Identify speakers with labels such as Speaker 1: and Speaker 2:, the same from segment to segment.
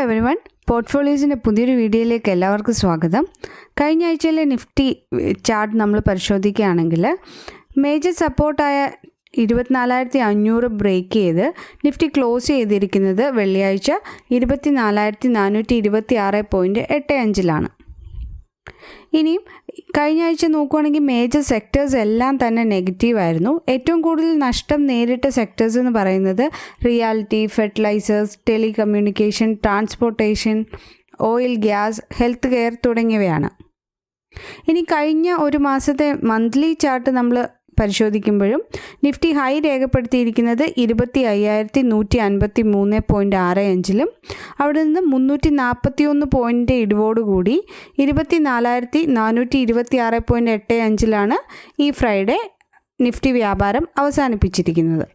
Speaker 1: Everyone, പോർട്ട്ഫോളിയോസിൻ്റെ പുതിയൊരു വീഡിയോയിലേക്ക് എല്ലാവർക്കും സ്വാഗതം. കഴിഞ്ഞ ആഴ്ചയിലെ നിഫ്റ്റി ചാർട്ട് നമ്മൾ പരിശോധിക്കുകയാണെങ്കിൽ മേജർ സപ്പോർട്ടായ 24,500 ബ്രേക്ക് ചെയ്ത് നിഫ്റ്റി ക്ലോസ് ചെയ്തിരിക്കുന്നത് വെള്ളിയാഴ്ച 24,426.85 ഇനിയും കഴിഞ്ഞ ആഴ്ച നോക്കുകയാണെങ്കിൽ മേജർ സെക്ടേഴ്സ് എല്ലാം തന്നെ നെഗറ്റീവായിരുന്നു. ഏറ്റവും കൂടുതൽ നഷ്ടം നേരിട്ട സെക്ടേഴ്സ് എന്ന് പറയുന്നത് reality, fertilisers, telecommunication, transportation, oil, gas, health care തുടങ്ങിയവയാണ്. ഇനി കഴിഞ്ഞ ഒരു മാസത്തെ മന്ത്ലി ചാർട്ട് നമ്മൾ പരിശോധിക്കുമ്പോഴും നിഫ്റ്റി ഹൈ രേഖപ്പെടുത്തിയിരിക്കുന്നത് 25,153.65 അവിടെ നിന്ന് 341 പോയിൻ്റ് ഇടിവോടുകൂടി 24,426.85 ഈ ഫ്രൈഡേ നിഫ്റ്റി വ്യാപാരം അവസാനിപ്പിച്ചിരിക്കുന്നത്.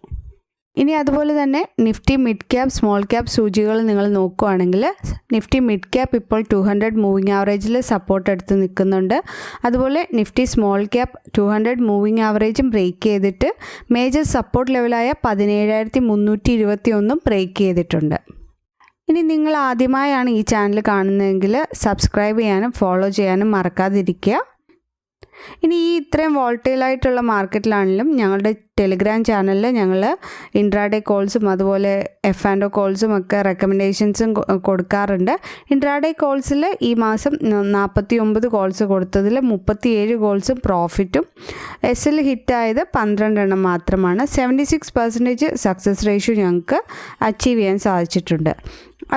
Speaker 1: ഇനി അതുപോലെ തന്നെ Nifty mid cap, small cap സൂചികൾ നിങ്ങൾ നോക്കുകയാണെങ്കിൽ നിഫ്റ്റി മിഡ് ക്യാപ് ഇപ്പോൾ 200 മൂവിങ് ആവറേജിൽ സപ്പോർട്ട് എടുത്ത് നിൽക്കുന്നുണ്ട്. അതുപോലെ നിഫ്റ്റി സ്മോൾ ക്യാപ് 200 മൂവിങ് ആവറേജും ബ്രേക്ക് ചെയ്തിട്ട് മേജർ സപ്പോർട്ട് ലെവലായ 17,321 ബ്രേക്ക് ചെയ്തിട്ടുണ്ട്. ഇനി നിങ്ങൾ ആദ്യമായാണ് ഈ ചാനൽ കാണുന്നതെങ്കിൽ സബ്സ്ക്രൈബ് ചെയ്യാനും ഫോളോ ചെയ്യാനും മറക്കാതിരിക്കുക. ഇനി ഈ ഇത്രയും വോൾട്ടൈലായിട്ടുള്ള മാർക്കറ്റിലാണെങ്കിലും ഞങ്ങളുടെ ടെലിഗ്രാം ചാനലിൽ ഞങ്ങൾ ഇൻട്രാഡേ കോൾസും അതുപോലെ F&O കോൾസും ഒക്കെ റെക്കമെൻഡേഷൻസും കൊടുക്കാറുണ്ട്. ഇൻട്രാഡേ കോൾസിൽ ഈ മാസം 49 കോൾസ് കൊടുത്തതിൽ 37 കോൾസും പ്രോഫിറ്റും, എസിൽ ഹിറ്റായത് 12 എണ്ണം മാത്രമാണ്. 76% സക്സസ് റേഷ്യോ ഞങ്ങൾക്ക് അച്ചീവ് ചെയ്യാൻ സാധിച്ചിട്ടുണ്ട്.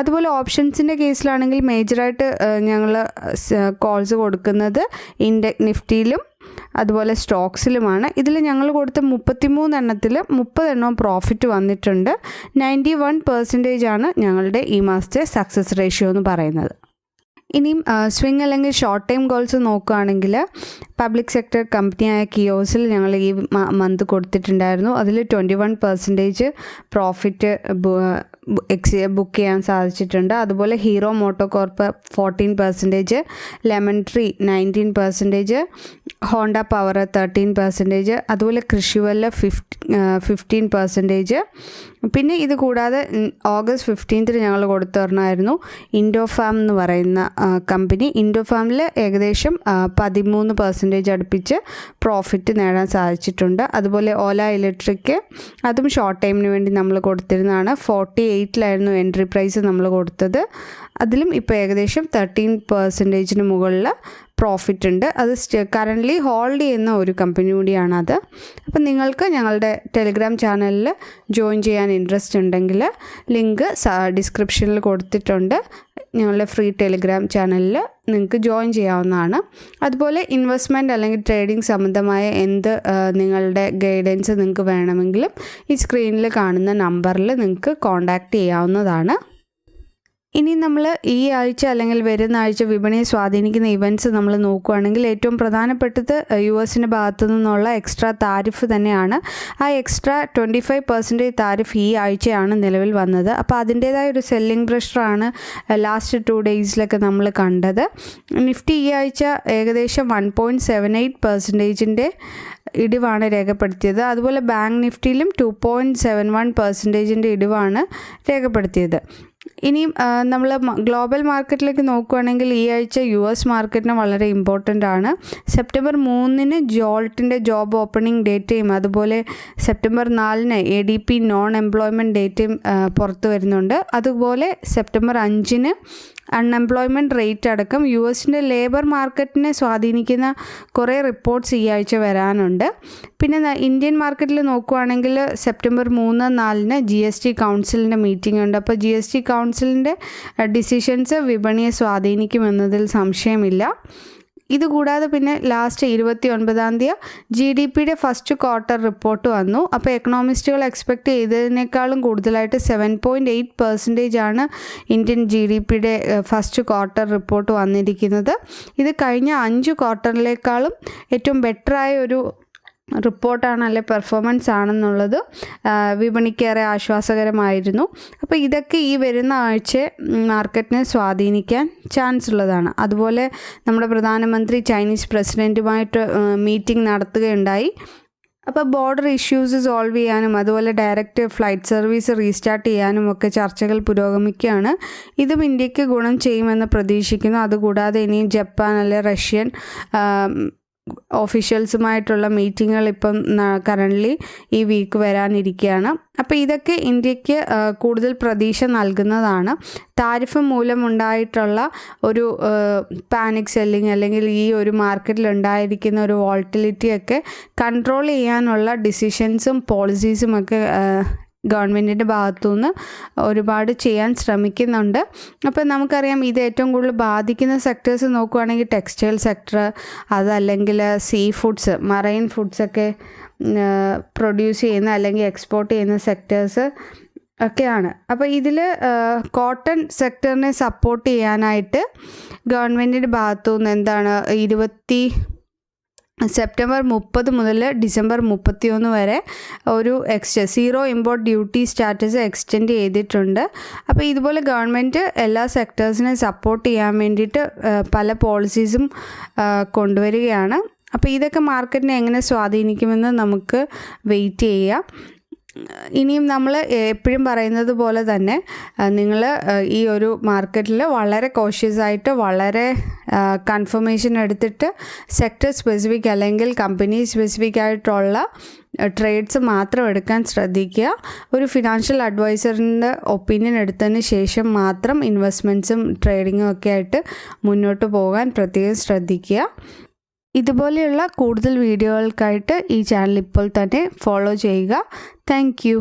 Speaker 1: അതുപോലെ ഓപ്ഷൻസിൻ്റെ കേസിലാണെങ്കിൽ മേജറായിട്ട് ഞങ്ങൾ കോൾസ് കൊടുക്കുന്നത് നിഫ്റ്റിയിലും അതുപോലെ സ്റ്റോക്സിലുമാണ്. ഇതിൽ ഞങ്ങൾ കൊടുത്ത 33 എണ്ണത്തിൽ 30 എണ്ണവും പ്രോഫിറ്റ് വന്നിട്ടുണ്ട്. 91% ഞങ്ങളുടെ ഈ മാസത്തെ സക്സസ് റേഷ്യോ എന്ന് പറയുന്നത്. ഇനിയും സ്വിംഗ് അല്ലെങ്കിൽ ഷോർട്ട് ടൈം ഗോൾസ് നോക്കുകയാണെങ്കിൽ പബ്ലിക് സെക്ടർ കമ്പനിയായ കിയോസിൽ ഞങ്ങൾ ഈ മന്ത് കൊടുത്തിട്ടുണ്ടായിരുന്നു. അതിൽ 21% പ്രോഫിറ്റ് ബുക്ക് ചെയ്യാൻ സാധിച്ചിട്ടുണ്ട്. അതുപോലെ Hero MotoCorp 14%, lemon tree 19%, Honda power 13%, അതുപോലെ കൃഷിവല്ല 15%. പിന്നെ ഇത് കൂടാതെ ഓഗസ്റ്റ് 15 ഞങ്ങൾ കൊടുത്തിരുന്നായിരുന്നു ഇൻഡോഫാം എന്ന് പറയുന്ന കമ്പനി. ഇൻഡോഫാമിൽ ഏകദേശം 13% അടുപ്പിച്ച് പ്രോഫിറ്റ് നേടാൻ സാധിച്ചിട്ടുണ്ട്. അതുപോലെ ഓല ഇലക്ട്രിക്, അതും ഷോർട്ട് ടൈമിന് വേണ്ടി നമ്മൾ കൊടുത്തിരുന്നതാണ്. 48 എൻട്രി പ്രൈസ് നമ്മൾ കൊടുത്തത്. അതിലും ഇപ്പോൾ ഏകദേശം 13% മുകളിൽ പ്രോഫിറ്റ് ഉണ്ട്. അത് കറൻ്റ്ലി ഹോൾഡ് ചെയ്യുന്ന ഒരു കമ്പനി കൂടിയാണത്. അപ്പം നിങ്ങൾക്ക് ഞങ്ങളുടെ ടെലിഗ്രാം ചാനലിൽ ജോയിൻ ചെയ്യാൻ ഇൻട്രസ്റ്റ് ഉണ്ടെങ്കിൽ ലിങ്ക് ഡിസ്ക്രിപ്ഷനിൽ കൊടുത്തിട്ടുണ്ട്. ഞങ്ങളുടെ ഫ്രീ ടെലിഗ്രാം ചാനലിൽ നിങ്ങൾക്ക് ജോയിൻ ചെയ്യാവുന്നതാണ്. അതുപോലെ ഇൻവെസ്റ്റ്മെൻറ്റ് അല്ലെങ്കിൽ ട്രേഡിംഗ് സംബന്ധമായ എന്ത് നിങ്ങളുടെ ഗൈഡൻസ് നിങ്ങൾക്ക് വേണമെങ്കിലും ഈ സ്ക്രീനിൽ കാണുന്ന നമ്പറിൽ നിങ്ങൾക്ക് കോൺടാക്റ്റ് ചെയ്യാവുന്നതാണ്. ഇനി നമ്മൾ ഈ ആഴ്ച അല്ലെങ്കിൽ വരുന്ന ആഴ്ച വിപണിയെ സ്വാധീനിക്കുന്ന ഇവൻറ്റ്സ് നമ്മൾ നോക്കുകയാണെങ്കിൽ ഏറ്റവും പ്രധാനപ്പെട്ടത് US ഭാഗത്തു നിന്നുള്ള എക്സ്ട്രാ താരിഫ് തന്നെയാണ്. ആ എക്സ്ട്രാ 25% താരിഫ് ഈ ആഴ്ചയാണ് നിലവിൽ വന്നത്. അപ്പോൾ അതിൻ്റേതായ ഒരു സെല്ലിംഗ് പ്രഷറാണ് ലാസ്റ്റ് 2 ഡേയ്സിലൊക്കെ നമ്മൾ കണ്ടത്. നിഫ്റ്റി ഈ ആഴ്ച ഏകദേശം 1.78% ഇടിവാണ് രേഖപ്പെടുത്തിയത്. അതുപോലെ ബാങ്ക് നിഫ്റ്റിയിലും 2.71% ഇടിവാണ് രേഖപ്പെടുത്തിയത്. ഇനിയും നമ്മൾ ഗ്ലോബൽ മാർക്കറ്റിലേക്ക് നോക്കുകയാണെങ്കിൽ ഈ ആഴ്ച US മാർക്കറ്റിന് വളരെ ഇമ്പോർട്ടൻ്റ് ആണ്. സെപ്റ്റംബർ 3 ജോൾട്ടിൻ്റെ ജോബ് ഓപ്പണിംഗ് ഡേറ്റയും അതുപോലെ സെപ്റ്റംബർ 4 ADP നോൺ എംപ്ലോയ്മെൻറ്റ് ഡേറ്റയും പുറത്തു വരുന്നുണ്ട്. അതുപോലെ സെപ്റ്റംബർ 5 അൺഎംപ്ലോയ്മെൻറ്റ് റേറ്റ് അടക്കം US ലേബർ മാർക്കറ്റിനെ സ്വാധീനിക്കുന്ന കുറേ റിപ്പോർട്ട്സ് ഈ ആഴ്ച വരാനുണ്ട്. പിന്നെ ഇന്ത്യൻ മാർക്കറ്റിൽ നോക്കുകയാണെങ്കിൽ സെപ്റ്റംബർ 3-4 GST കൗൺസിലിൻ്റെ മീറ്റിംഗ് ഉണ്ട്. അപ്പോൾ GST കൗൺസിലിൻ്റെ ഡിസിഷൻസ് വിപണിയെ സ്വാധീനിക്കുമെന്നതിൽ സംശയമില്ല. ഇതുകൂടാതെ പിന്നെ ലാസ്റ്റ് 29 GDPയുടെ ഫസ്റ്റ് ക്വാർട്ടർ റിപ്പോർട്ട് വന്നു. അപ്പോൾ എക്കണോമിസ്റ്റുകൾ എക്സ്പെക്റ്റ് ചെയ്തതിനേക്കാളും കൂടുതലായിട്ട് 7.8% ഇന്ത്യൻ GDPയുടെ ഫസ്റ്റ് ക്വാർട്ടർ റിപ്പോർട്ട് വന്നിരിക്കുന്നത്. ഇത് കഴിഞ്ഞ 5 ക്വാർട്ടറിലേക്കാളും ഏറ്റവും ബെറ്ററായ ഒരു റിപ്പോർട്ടാണ്, അല്ലെ പെർഫോമൻസ് ആണെന്നുള്ളത് വിപണിക്കേറെ ആശ്വാസകരമായിരുന്നു. അപ്പോൾ ഇതൊക്കെ ഈ വരുന്ന ആഴ്ച മാർക്കറ്റിനെ സ്വാധീനിക്കാൻ ചാൻസ് ഉള്ളതാണ്. അതുപോലെ നമ്മുടെ പ്രധാനമന്ത്രി ചൈനീസ് പ്രസിഡൻറ്റുമായിട്ട് മീറ്റിംഗ് നടത്തുകയുണ്ടായി. അപ്പോൾ ബോർഡർ ഇഷ്യൂസ് സോൾവ് ചെയ്യാനും അതുപോലെ ഡയറക്റ്റ് ഫ്ലൈറ്റ് സർവീസ് റീസ്റ്റാർട്ട് ചെയ്യാനും ഒക്കെ ചർച്ചകൾ പുരോഗമിക്കുകയാണ്. ഇതും ഇന്ത്യക്ക് ഗുണം ചെയ്യുമെന്ന് പ്രതീക്ഷിക്കുന്നു. അതുകൂടാതെ ഇനിയും ജപ്പാൻ അല്ലെ റഷ്യൻ ഓഫീഷ്യൽസുമായിട്ടുള്ള മീറ്റിങ്ങുകൾ ഇപ്പം കറൻ്റ്ലി ഈ വീക്ക് വരാനിരിക്കുകയാണ്. അപ്പോൾ ഇതൊക്കെ ഇന്ത്യക്ക് കൂടുതൽ പ്രതീക്ഷ നൽകുന്നതാണ്. താരിഫ് മൂലമുണ്ടായിട്ടുള്ള ഒരു പാനിക് സെല്ലിങ് അല്ലെങ്കിൽ ഈ ഒരു മാർക്കറ്റിൽ ഉണ്ടായിരിക്കുന്ന ഒരു വോളറ്റിലിറ്റിയൊക്കെ കൺട്രോൾ ചെയ്യാനുള്ള ഡിസിഷൻസും പോളിസീസും ഒക്കെ ഗവൺമെൻറ്റിൻ്റെ ഭാഗത്തുനിന്ന് ഒരുപാട് ചെയ്യാൻ ശ്രമിക്കുന്നുണ്ട്. അപ്പോൾ നമുക്കറിയാം ഇത് ഏറ്റവും കൂടുതൽ ബാധിക്കുന്ന സെക്ടേഴ്സ് നോക്കുകയാണെങ്കിൽ ടെക്സ്റ്റൈൽ സെക്ടർ, അതല്ലെങ്കിൽ സീ ഫുഡ്സ്, മറൈൻ ഫുഡ്സൊക്കെ പ്രൊഡ്യൂസ് ചെയ്യുന്ന അല്ലെങ്കിൽ എക്സ്പോർട്ട് ചെയ്യുന്ന സെക്ടേഴ്സ് ഒക്കെയാണ്. അപ്പോൾ ഇതിൽ കോട്ടൺ സെക്ടറിനെ സപ്പോർട്ട് ചെയ്യാനായിട്ട് ഗവൺമെൻറ്റിൻ്റെ ഭാഗത്തുനിന്ന് എന്താണ് സെപ്റ്റംബർ 30 മുതൽ ഡിസംബർ 31 വരെ ഒരു zero import duty status extend ചെയ്തിട്ടുണ്ട്. അപ്പോൾ ഇതുപോലെ ഗവൺമെൻറ് എല്ലാ സെക്ടേഴ്സിനെ സപ്പോർട്ട് ചെയ്യാൻ വേണ്ടിയിട്ട് പല പോളിസീസും കൊണ്ടുവരികയാണ്. അപ്പോൾ ഇതൊക്കെ മാർക്കറ്റിനെ എങ്ങനെ സ്വാധീനിക്കുമെന്ന് നമുക്ക് വെയിറ്റ് ചെയ്യാം. ഇനിയും നമ്മൾ എപ്പോഴും പറയുന്നത് പോലെ തന്നെ നിങ്ങൾ ഈ ഒരു മാർക്കറ്റിൽ വളരെ കോഷ്യസ് ആയിട്ട് വളരെ കൺഫർമേഷൻ എടുത്തിട്ട് സെക്ടർ സ്പെസിഫിക് അല്ലെങ്കിൽ കമ്പനി സ്പെസിഫിക് ആയിട്ടുള്ള ട്രേഡ്സ് മാത്രം എടുക്കാൻ ശ്രദ്ധിക്കുക. ഒരു ഫിനാൻഷ്യൽ അഡ്വൈസറിൻ്റെ ഒപ്പീനിയൻ എടുത്തതിന് ശേഷം മാത്രം ഇൻവെസ്റ്റ്മെൻറ്റ്സും ട്രേഡിങ്ങും ഒക്കെ ആയിട്ട് മുന്നോട്ട് പോകാൻ പ്രത്യേകം ശ്രദ്ധിക്കുക. ഇതുപോലെയുള്ള കൂടുതൽ വീഡിയോകൾക്കായിട്ട് ഈ ചാനൽ ഇപ്പോൾ തന്നെ ഫോളോ ചെയ്യുക. Thank you.